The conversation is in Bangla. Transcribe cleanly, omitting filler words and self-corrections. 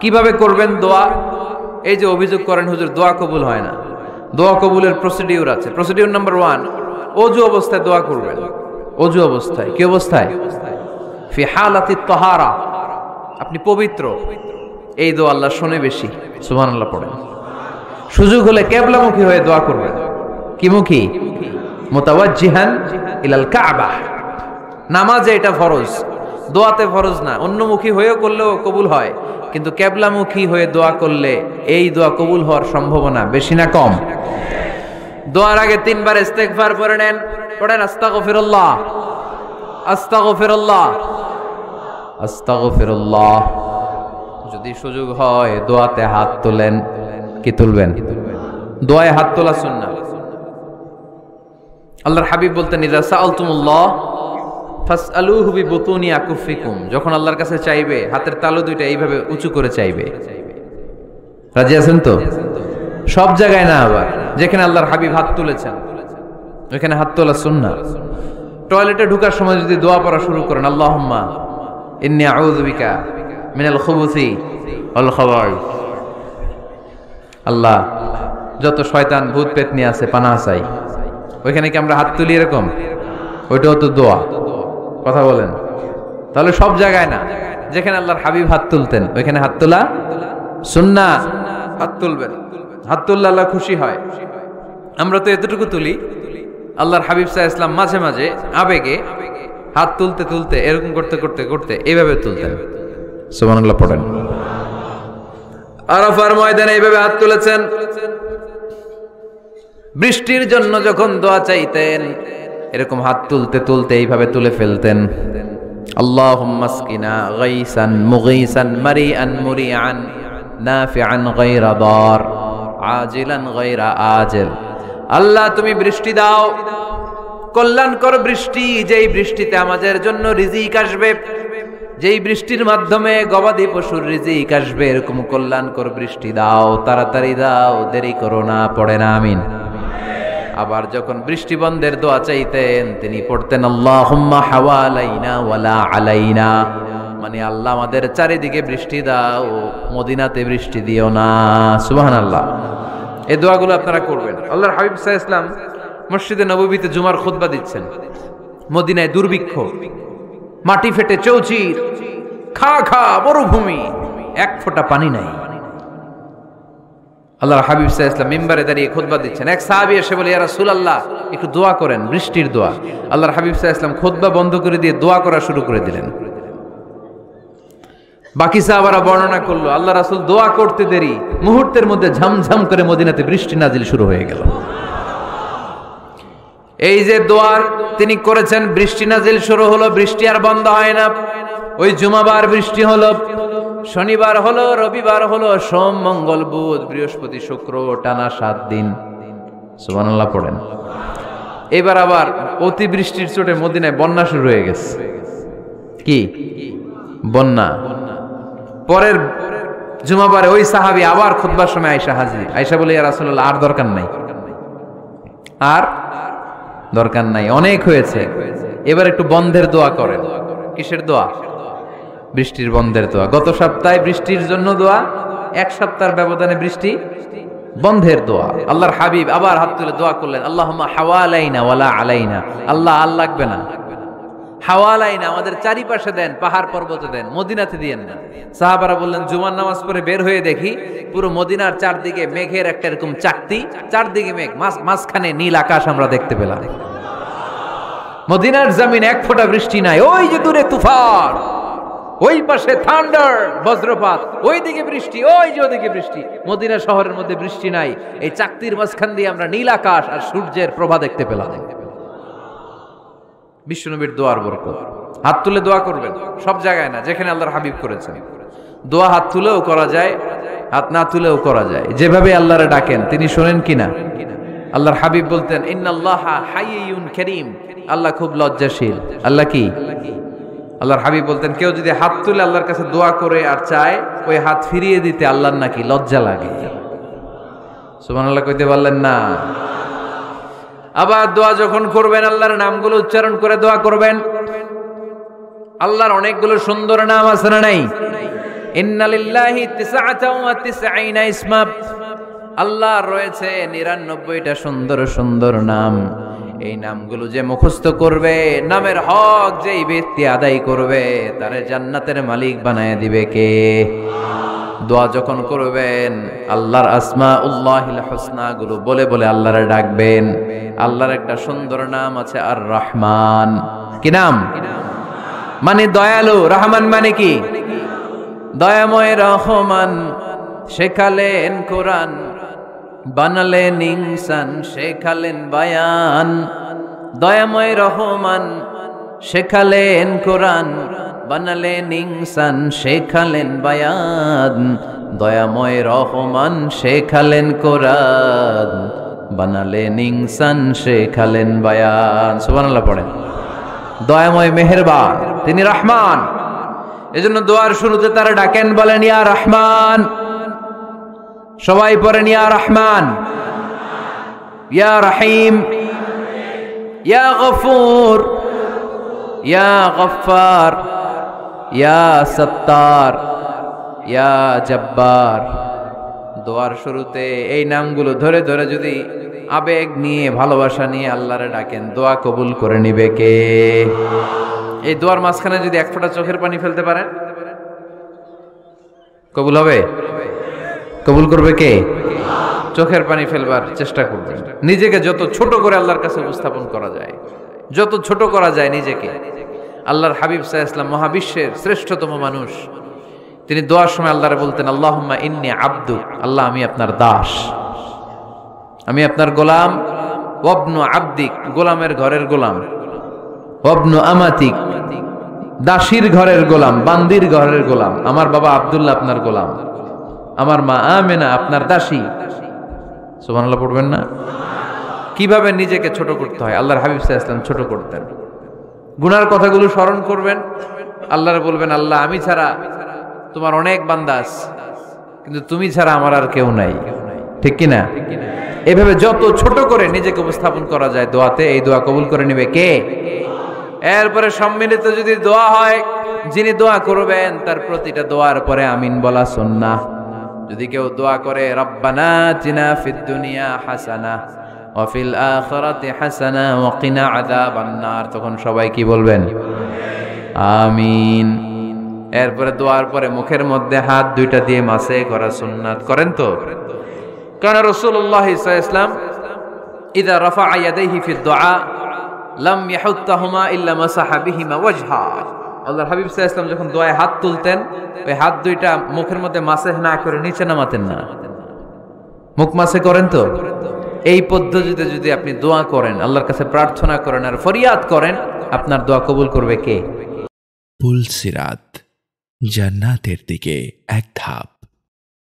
কিভাবে করবেন দোয়া? এই যে অভিযোগ করেন হুজুর দোয়া কবুল হয় না, দোয়া কবুলের প্রসিডিউর আছে। প্রসিডিউর নাম্বার 1, অজু অবস্থায় দোয়া করবেন। অজু অবস্থায়, কি অবস্থায়? ফি হালাতি তাহারা, আপনি পবিত্র, এই দোয়া আল্লাহ শোনে বেশি। সুবহানাল্লাহ পড়েন। সুযোগ হলে কিবলামুখী হয়ে দোয়া করবেন। কি মুখী? মুতাওয়াজ্জিহান ইলাল কাবা। নামাজে এটা ফরজ, দোয়াতে ফরজ না। অন্যমুখী হয়েও করলেও কবুল হয়, কিন্তু কিবলামুখী হয়ে দোয়া করলে এই দোয়া কবুল হওয়ার সম্ভাবনা বেশি না কম? দোয়ার আগে 3 বার ইস্তেগফার পড়ে নেন। পড়েন আস্তাগফিরুল্লাহ, আস্তাগফিরুল্লাহ, আস্তাগফিরুল্লাহ। যদি সুযোগ হয় দোয়াতে হাত তোলেন। কি তুলবেন? দোয়ায় হাত তোলা সুন্নাহ। আল্লাহর হাবিব বলতেন, ইযা সাআলতুমুল্লাহ ফাসআলুহু বিবুতুনি আকুফিকুম। যখন আল্লাহর কাছে চাইবে হাতের তালু দুইটা এইভাবে উঁচু করে চাইবে। রাজি আছেন তো? সব জায়গায় না, আবার যেখানে আল্লাহর হাবিব হাত তুলেছেন ওখানে হাত তোলা সুন্নাহ। টয়লেটে ঢোকার সময় যদি দোয়া পড়া শুরু করেন, আল্লাহুম্মা ইন্নী আউযু বিকা মিনাল খুবুসি ওয়াল খাবাইস, আল্লাহ যত শয়তান ভূত পেতনি আছে পানাহ চাই, ওইখানে কি আমরা হাত তুলি এরকম? ওইটাও তো দোয়া। কথা বলেন। তাহলে সব জায়গায় না, যেখানে আল্লাহর হাবিব হাত তুলতেন ওইখানে হাত তোলা সুন্নাহ। হাত তুলবেন, হাত তুললে আল্লাহ খুশি হয়। আমরা তো এতটুকু তুলি, আল্লাহর হাবিব সাল্লাল্লাহু আলাইহি ওয়াসাল্লাম মাঝে মাঝে আবেগে হাত তুলতে তুলতে এরকম করতে করতে করতে এইভাবে তুলতেন। সুবহানাল্লাহ পড়েন। আরাফার ময়দানে এইভাবে হাত তুলেছেন। বৃষ্টির জন্য যখন দোয়া চাইতেন এরকম হাত তুলতে তুলতে এইভাবে তুলে ফেলতেন। আল্লাহুম্মা আসকিনা গাইসান মুগীসান মারিআন মুরিআন নাফিআন গায়রা দার আজিলান গায়রা আজিল। আল্লাহ তুমি বৃষ্টি দাও, কল্যাণকর বৃষ্টি, যেই বৃষ্টিতে আমাদের জন্য রিজিক আসবে, যেই বৃষ্টির মাধ্যমে গবাদি পশুর রিজিক আসবে, এরকম কল্যাণকর বৃষ্টি দাও, তাড়াতাড়ি দাও, দেরি করো না। পড়ে না আমিন। আবার যখন বৃষ্টি বন্ধের দোয়া চাইতেন তিনি পড়তেন আল্লাহুম্মা হাওয়ালাইনা ওয়ালা আলাইনা, মানে আল্লাহ আমাদের চারিদিকে বৃষ্টি দাও, মদিনাতে বৃষ্টি দিও না। সুবহানাল্লাহ। এই দোয়াগুলো আপনারা করবেন। আল্লাহর হাবিব সাল্লাল্লাহু আলাইহি ওয়াসাল্লাম মসজিদে নববীতে জুমার খুতবা দিচ্ছেন। মদিনায় দুর্ভিক্ষ, মাটি ফেটে চৌচির, খা খা মরুভূমি, এক ফোঁটা পানি নাই। আল্লাহর হাবিব সাল্লাল্লাহু আলাইহি ওয়াসাল্লাম মিম্বারে দাঁড়িয়ে খুতবা দিচ্ছেন। এক সাহাবী এসে বলে, ইয়া রাসূলুল্লাহ একটু দোয়া করেন, বৃষ্টির দোয়া। আল্লাহর হাবিব সাল্লাল্লাহু আলাইহি ওয়াসাল্লাম খুতবা বন্ধ করে দিয়ে দোয়া করা শুরু করে দিলেন। বাকি সাহাবারা বর্ণনা করলো, আল্লাহ রাসূল দোয়া করতে দেরি, মুহূর্তের মধ্যে ঝমঝম করে মদিনাতে বৃষ্টি নাজিল শুরু হয়ে গেল। এই যে দোয়ার তিনি করেছেন, বৃষ্টি নাজিল শুরু হলো, বৃষ্টি আর বন্ধ হয় না। ওই জুমাবার বৃষ্টি হলো, শনিবার হলো, রবিবার হলো, সোম মঙ্গল বুধ বৃহস্পতি শুক্র, টানা 7 দিন। সুবহানাল্লাহ পড়েন। এবার আবার অতিবৃষ্টির চোটে মদিনায় বন্যা শুরু হয়ে গেছে। কি বন্যা? পরের জুমাবারে ওই সাহাবী আবার খুতবার সময় আয়েশা হাজির। আয়েশা বলে, ইয়া রাসূলুল্লাহ আর দরকার নাই, আর দরকার নাই, অনেক হয়েছে, এবার একটু বন্ধের দোয়া করেন। কিসের দোয়া? বৃষ্টির বন্ধের দোয়া। গত সপ্তাহে বৃষ্টির জন্য দোয়া, 1 সপ্তাহের ব্যবধানে বৃষ্টি বন্ধের দোয়া। আল্লাহর হাবিব আবার হাত তুলে দোয়া করলেন, আল্লাহুম্মা হাওয়ালাইনা ওয়ালা আলাইনা। আল্লাহ আর লাগবে না, হাওয়ালাইনা আমাদের চারিপাশে দেন, পাহাড় পর্বতে দেন, মদিনাতে দিয়েন না। সাহাবারা বললেন, জুমার নামাজ পড়ে বের হয়ে দেখি পুরো মদিনার চারদিকে মেঘের একটা এরকম চাকতি, চারদিকে মেঘ, মাঝখানে নীল আকাশ আমরা দেখতে পেলাম। মদিনার জমিন 1 ফোঁটা বৃষ্টি নাই। ওই যে দূরে তুফান, ওই পাশে থান্ডার বজ্রপাত, ওই দিকে বৃষ্টি, ওই যে ওদিকে বৃষ্টি। মদিনা শহরের মধ্যে বৃষ্টি নাই, এই চাকতির মাঝখান দিয়ে আমরা নীল আকাশ আর সূর্যের প্রভা দেখতে পেলাম। বিশ্বনবীর দোয়ার বরকত। হাত তুলে দোয়া করবেন, সব জায়গায় না, যেখানে আল্লাহর হাবিব করেছেন। দোয়া হাত তুলেও করা যায়, হাত না তুলেও করা যায়। যেভাবে আল্লাহরে ডাকেন তিনি শোনেন কিনা। আল্লাহর হাবিব বলতেন, ইন্নাল্লাহা হাইয়ুন কারীম, আল্লাহ খুব লজ্জাশীল। আল্লাহ কি? আল্লাহর হাবিব বলতেন, কেউ যদি হাত তুলে আল্লাহর কাছে দোয়া করে আর চায় ওই হাত ফিরিয়ে দিতে আল্লাহর নাকি লজ্জা লাগে। সুবহানাল্লাহ কইতে পারলেন না? আবার দোয়া যখন করবেন আল্লাহর নামগুলো উচ্চারণ করে দোয়া করবেন। আল্লাহর অনেকগুলো সুন্দর নাম আছে না নাই? ইন্না লিল্লাহি 99 ইসমা, আল্লাহর রয়েছে 99টা সুন্দর সুন্দর নাম। এই নামগুলো যে মুখস্থ করবে, নামের হক যেই ব্যক্তি আদায় করবে, তারে জান্নাতের মালিক বানায় দিবে কে? দোয়া যখন করবেন আল্লাহর আসমাউল্লাহিল হুসনা গুলো বলে বলে আল্লাহরে ডাকবেন। আল্লাহর একটা সুন্দর নাম আছে আর রহমান। কি নাম? মানে দয়ালু। রহমান মানে কি? দয়াময়। রহমান শেখালেন কোরআন, বানালেন ইনসান, শেখালেন বায়ান। দয়াময় রহমান শেখালেন কোরআন, বানালেন ইনসান, শেখালেন বায়ান। দয়াময় রহমান শেখালেন কোরআন, বানালেন ইনসান, শেখালেন বায়ান। সুবহানাল্লাহ পড়েন। দয়াময় মেহেরবান, তিনি রহমান। এজন্য দোয়ার শুরুতে তারা ডাকেন, বলেন ইয়া রহমান। সবাই পড়েন ইয়া রহমান, ইয়া রহিম, ইয়া গফুর, ইয়া গফফার, ইয়া সত্তার, ইয়া জব্বার। দোয়ার শুরুতে এই নামগুলো ধরে ধরে যদি আবেগ নিয়ে, ভালোবাসা নিয়ে আল্লাহরে ডাকেন, দোয়া কবুল করে নিবে কে? এই দোয়ার মাঝখানে যদি এক ফোঁটা চোখের পানি ফেলতে পারেন, কবুল হবে? কবুল করবে কে? চোখের পানি ফেলবার চেষ্টা করবেন। নিজেকে যত ছোট করে আল্লাহর কাছে উপস্থাপন করা যায়, যত ছোট করা যায় নিজেকে। আল্লাহর হাবিব সাল্লাল্লাহু আলাইহি ওয়াসাল্লাম মহাবিশ্বের শ্রেষ্ঠতম মানুষ, তিনি দোয়ার সময় আল্লাহরে বলতেন আল্লাহুম্মা ইন্নী আবদু, আল্লাহ আমি আপনার দাস, আমি আপনার গোলাম। ওয়াবনু আবদিক, গোলামের ঘরের গোলাম। ওয়াবনু আমাতিক, দাসীর ঘরের গোলাম, বান্দির ঘরের গোলাম। আমার বাবা আব্দুল্লাহ আপনার গোলাম, আমার মা আমেনা আপনার দাসী। সুবহানাল্লাহ পড়বেন না? কিভাবে নিজেকে ছোট করতে হয় আল্লাহর হাবিব সাল্লাল্লাহু আলাইহি ওয়াসাল্লাম ছোট করতেন। গুনার কথাগুলো স্মরণ করবেন, আল্লাহরে বলবেন আল্লাহ আমি ছাড়া তোমার অনেক বান্দা আছে, কিন্তু তুমি ছাড়া আমার আর কেউ নাই। ঠিক কি না? এভাবে যত ছোট করে নিজেকে উপস্থাপন করা যায় দোয়াতে, এই দোয়া কবুল করে নেবে কে? এরপরে সম্মিলিত যদি দোয়া হয়, যিনি দোয়া করবেন তার প্রতিটা দোয়ার পরে আমিন বলা সুন্নাহ। যদি কেউ দোয়া করে রব্বানা আতিনা ফিদ দুনিয়া হাসানাহ ওয়া ফিল আখিরাতি হাসানাহ ওয়া কিনা আযাবান নার, তখন সবাই কি বলবেন? আমিন। এরপরে দোয়ার পরে মুখের মধ্যে হাত দুইটা দিয়ে মাসে করা সুন্নাত। করেন তো? কারণ রাসূলুল্লাহ সাল্লাল্লাহু আলাইহি ওয়াসাল্লাম ইযা রাফা'a ইয়াদাইহি ফিদ দুআ লাম ইয়াহুত্তাহুমা ইল্লা মাসাহা বিহিমা ওয়াজহা। আল্লাহর হাবিব সাল্লাল্লাহু আলাইহি ওয়াসাল্লাম যখন দোয়ায় হাত তুলতেন, ওই হাত দুইটা মুখের মধ্যে মাসে না করে নিচে নামাতেন না। মুখ মাসে করেন তো? এই পদ্ধতিতে যদি আপনি দোয়া করেন, আল্লাহর কাছে প্রার্থনা করেন আর ফরিয়াদ করেন, আপনার দোয়া কবুল করবে কে? পুলসিরাত, জান্নাতের দিকে এক ধাপ।